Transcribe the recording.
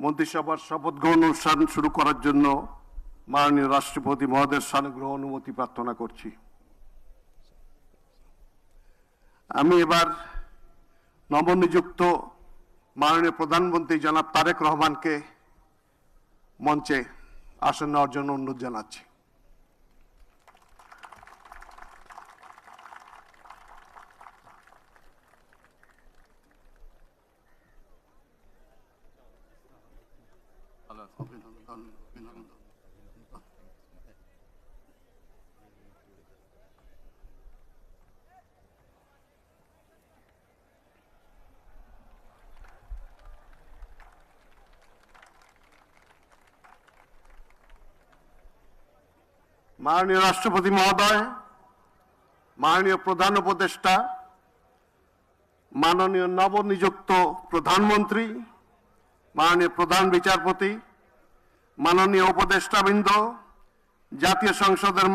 মন্ত্রিসভার শপথ গ্রহণ অনুষ্ঠান শুরু করার জন্য মাননীয় রাষ্ট্রপতি মহোদয়ের সানুগ্রহ অনুমতি প্রার্থনা করছি। আমি এবার নবনিযুক্ত মাননীয় প্রধানমন্ত্রী জনাব তারেক রহমানকে মঞ্চে আসন নেওয়ার জন্য অনুরোধ জানাচ্ছি। মাননীয় রাষ্ট্রপতি মহোদয়, মাননীয় প্রধান উপদেষ্টা, মাননীয় নবনিযুক্ত প্রধানমন্ত্রী, মাননীয় প্রধান বিচারপতি, মাননীয় উপদেষ্টাবৃন্দ, জাতীয় সংসদের